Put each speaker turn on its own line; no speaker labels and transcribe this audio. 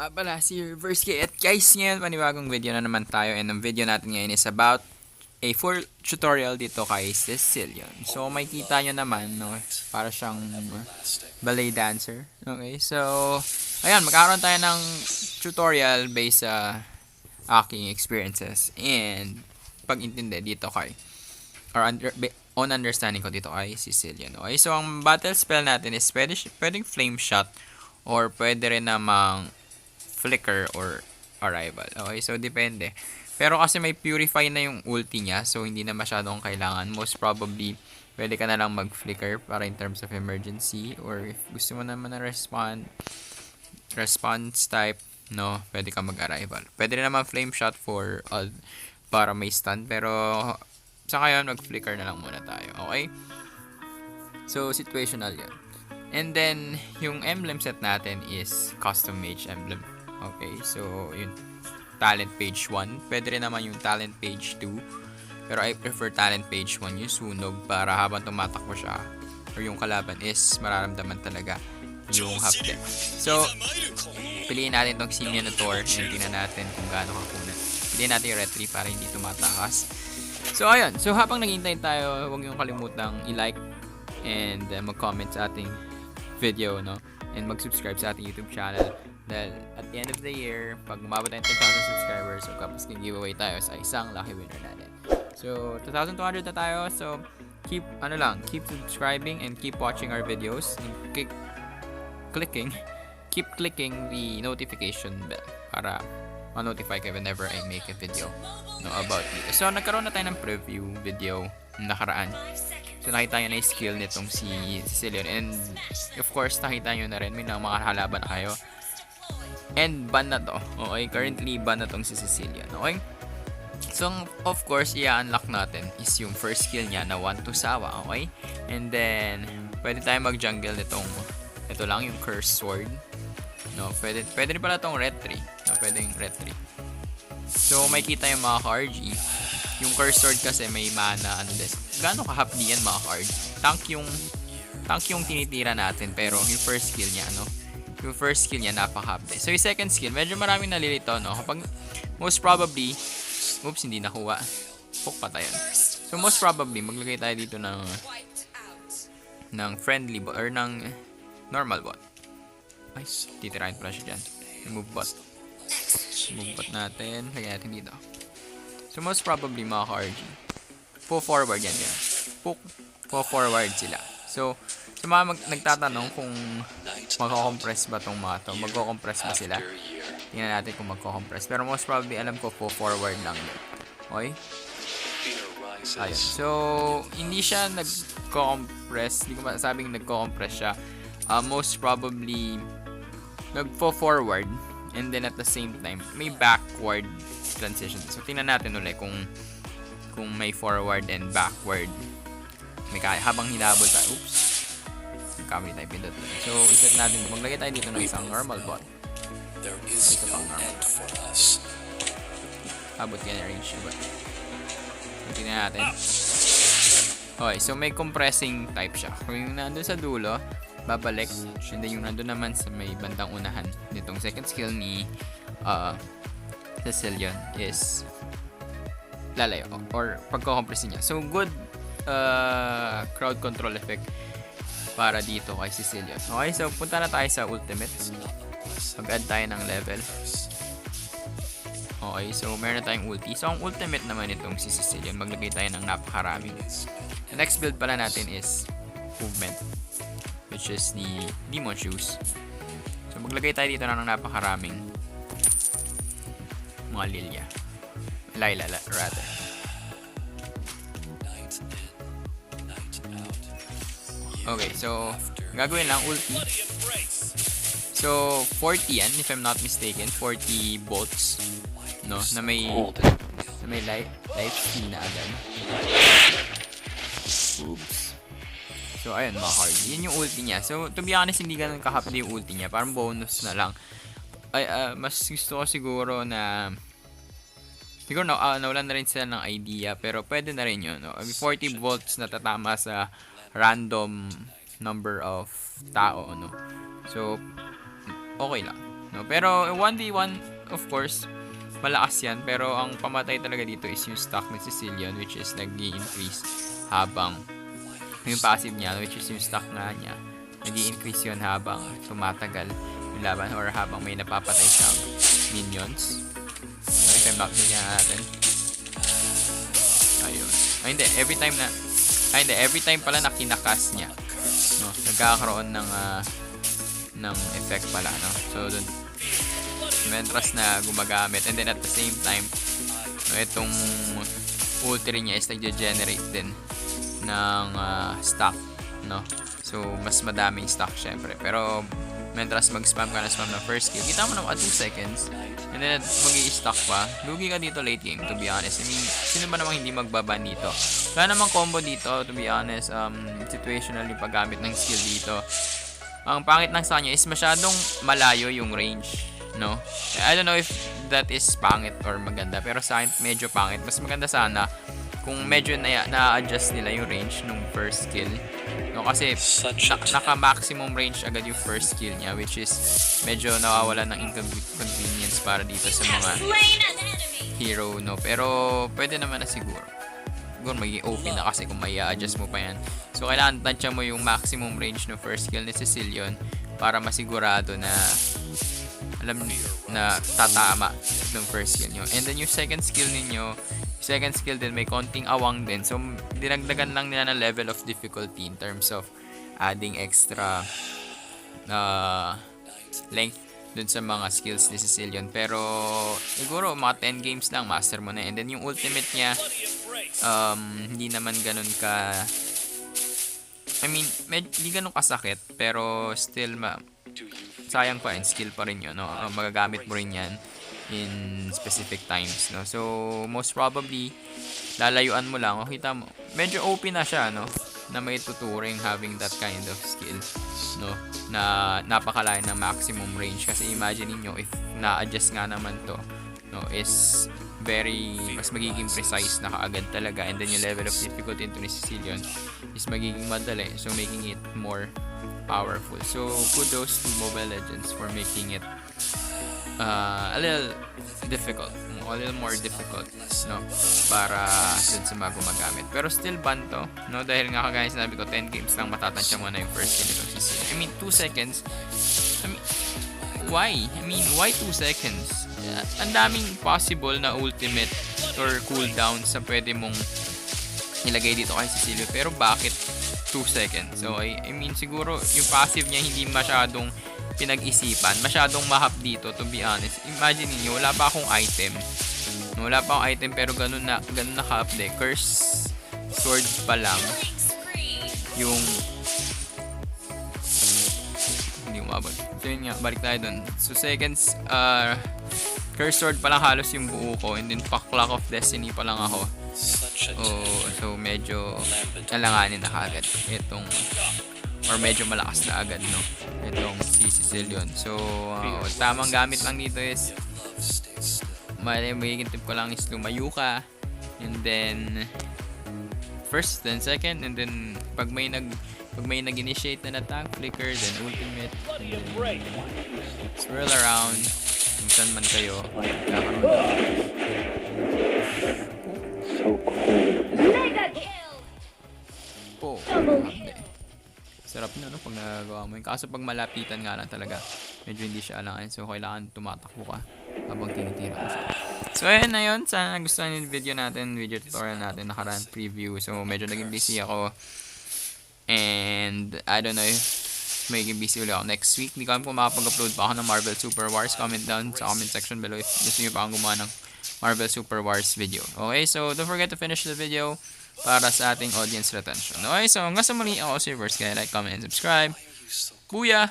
nga pala si Reverse K. At guys, ngayon panibagong video na naman tayo. And ang video natin ngayon is about a full tutorial dito kay Cecilion. So may kita nyo naman, no? Para siyang ballet dancer. Okay, so ayan, magkakaroon tayo ng tutorial based sa aking experiences and pag-intindi dito kay on understanding ko dito kay Cecilion. Okay, so ang battle spell natin is pwedeng flame shot or pwede rin namang flicker or arrival. Okay, so depende. Pero kasi may purify na yung ulti niya, so hindi na masyadong kailangan. Most probably, pwede ka na lang mag-flicker para in terms of emergency, or if gusto mo naman na response type, no, pwede ka mag-arrival. Pwede rin naman flame shot for para may stun, pero sa ngayon, mag-flicker na lang muna tayo. Okay? So, situational yan. And then, yung emblem set natin is custom mage emblem. Okay, so, yun. Talent page 1. Pwede rin naman yung talent page 2. Pero I prefer talent page 1, yung sunog, para habang tumatakbo siya, or yung kalaban is mararamdaman talaga yung half deck. So, piliin natin tong si Minotaur and tingnan natin kung gaano kakunat. Piliin natin yung retry para hindi tumatakas. So, ayun. So, habang naghihintay tayo, huwag niyong kalimutang i-like and mag-comment sa ating video, no? And mag-subscribe sa ating YouTube channel. Dahil at the end of the year, pag umabot tayo 10,000 subscribers, so kapag giveaway tayo sa isang lucky winner natin. So, 2,200 na tayo. So, keep subscribing and keep watching our videos. And keep clicking the notification bell para ma-notify kayo whenever I make a video, no, about it. So, nagkaroon na tayo ng preview video nakaraan. So, nakita nyo na yung skill nitong si Cecilion. And, of course, nakita nyo na rin may mga halaban na kayo. And, ban na to. Okay? Currently, ban na tong si Cecilion. Okay? So, of course, i-unlock natin is yung first skill niya na 1 to Sawa. Okay? And then, pwede tayo mag-jungle nitong, ito lang, yung Curse Sword. No? Pwede rin pala itong Retry. No? Pwede yung Retry. So, may kita yung mga ka-RG. Yung Curse Sword kasi may mana, gaano kahapdi yan mga ka-RG? Tank yung tinitira natin, pero yung first skill niya, no? Yung first skill niya, napaka-hapdi. So, yung second skill, medyo maraming nalilito, no? Kapag, most probably, oops, hindi nakuha. Poke pa tayo. So, most probably, maglagay tayo dito ng friendly bot, or ng normal bot. Ay, titirahin pala siya dyan. Remove bot. Remove bot natin. Lagyan natin dito. So, most probably, mga ka-RG, po-forward yan. Po-forward sila. So, sa mga nagtatanong kung magko-compress ba tong mga to, magko-compress ba sila? Tingnan natin kung magko-compress. Pero most probably, alam ko po-forward lang yun. Okay? Ayun. So, hindi siya nagko-compress. Hindi ko masasabing nagko-compress siya. Most probably, nagpo-forward. And then at the same time, may backward transition. So, tingnan natin ulit kung may forward and backward. May kaya habang hinabol tayo. Oops. Kamali tayo pindot. So, iset natin. Maglagay tayo dito ng isang normal bot. Ito pang normal bot. Abot yan yung range. So, tingnan natin. Okay, so may compressing type siya. Kung yung nandun sa dulo, babalik. And then yung nandun naman sa may bandang unahan. Nitong second skill ni Cecilion is lalayo or pagko-compress niya. So, good crowd control effect para dito kay Cecilion. Okay, so punta na tayo sa ultimate. Mag-add tayo ng level. Okay, so meron na tayong ulti. So, ang ultimate naman itong si Cecilion, maglagay tayo ng napakaraming. The next build pala natin is movement, which is the Demon Shoes. So, maglagay tayo dito ng napakaraming mga Lilia. Layla, rather. Okay, so, gagawin lang, ulti. So, 40 yan, if I'm not mistaken. 40 bolts, no? Na may life steal na agad. Oops. So, ayun, mga card. Yun yung ulti niya. So, to be honest, hindi ganun kahapdi yung ulti niya. Parang bonus na lang. Mas gusto ko siguro na siguro nawalan na rin sila ng idea, pero pwede na rin yun, no? 40 volts na tatama sa random number of tao, no? So, okay lang. No? Pero 1v1, of course, malakas yan. Pero ang pamatay talaga dito is yung stock ni Cecilion, which is nag-i-increase habang yung passive niya, which is yung stock nga niya, nag-i-increase yun habang tumatagal yung laban or habang may napapatay siyang minions. So, if I'm not natin. Ayun. Ay, hindi. Every time pala na kinakas niya, no, nagkakaroon ng effect pala, no. So, dun, mentras na gumagamit, and then at the same time, no, itong ulti niya is nag-generate din ng stock, no. So, mas madaming stock syempre. Pero, mentras mag-spam ka na spam ng first kill, kita mo naman 2 seconds, and then mag-i-stock pa, lugi ka dito late game, to be honest. I mean, sino ba namang hindi magbaban dito? Wala namang combo dito, to be honest. Situational yung paggamit ng skill dito. Ang pangit ng sa kanya is masyadong malayo yung range, no? I don't know if that is pangit or maganda, pero sa akin medyo pangit. Mas maganda sana kung medyo na-adjust nila yung range nung first skill, no? Kasi naka-maximum range agad yung first skill niya, which is medyo nawawala ng inconvenience para dito sa mga hero, no? Pero pwede naman na siguro magiging OP na kasi kung may adjust mo pa yan. So, kailangan tansya mo yung maximum range ng first skill ni Cecilion para masigurado na alam na tatama ng first skill nyo. And then yung second skill ninyo, second skill din may konting awang din. So, dinagdagan lang nila ng level of difficulty in terms of adding extra length dun sa mga skills ni Cecilion. Pero, siguro mga 10 games lang, master mo na. And then yung ultimate niya, hindi naman ganun ka, I mean, hindi ganun kasakit, pero still sayang pa rin, skill pa rin yun, no? Magagamit mo rin yan in specific times, no? So, most probably lalayuan mo lang, kita mo, medyo OP na siya, no? Na may tuturing having that kind of skill, no? Na napakalayo ng maximum range, kasi imagine niyo if na-adjust nga naman to, no, is mas magiging precise na kaagad talaga, and then yung level of difficulty into ni Cecilion is magiging madali, so making it more powerful. So kudos to Mobile Legends for making it a little more difficult, no, para dun sa mga gumagamit. Pero still ban to, no, dahil nga kagaya sinabi ko, 10 games lang matatansya mo na yung first game nitong Cecilion. I mean, 2 seconds, I mean, why 2 seconds? Ang daming possible na ultimate or cooldown sa pwede mong ilagay dito kay Cecilion, pero bakit 2 seconds? So, I mean, siguro yung passive niya hindi masyadong pinag-isipan, masyadong mahap dito, to be honest. Imagine niyo, wala pa akong item, pero ganun na ka-update. Curse sword pa lang yung hindi umabot. So yun nga, balik tayo dun. So seconds, curse sword pa lang halos yung buo ko, and then pa-clock of destiny pa lang ako. So medyo alanganin na kagad itong, or medyo malakas na agad, no, itong si Cecilion. So tamang gamit lang dito is magiging tip ko lang is lumayo ka, and then first, then second, and then pag may nag-initiate na attack, flicker, then ultimate, and then swirl around kung saan man kayo. Oh, sarap na, no, pag nagagawa mo yun. Kaso pag malapitan nga lang talaga, medyo hindi siya alangan. So, kailangan tumatakbo ka habang tinitira mo siya. So, ayan na yun. Sana nagustuhan yung video tutorial natin, nakaraan preview. So, medyo naging busy ako. And, I don't know if magiging busy ulit ako next week. Hindi ko alam kung makapag-upload pa ako ng Marvel Super Wars. Comment down sa comment section below if gusto nyo pa akong gumawa ng Marvel Super Wars video. Okay, so don't forget to finish the video para sa ating audience retention. Okay, so hanggang sa muli, ako si Verse. Kaya like, comment, and subscribe. Booyah!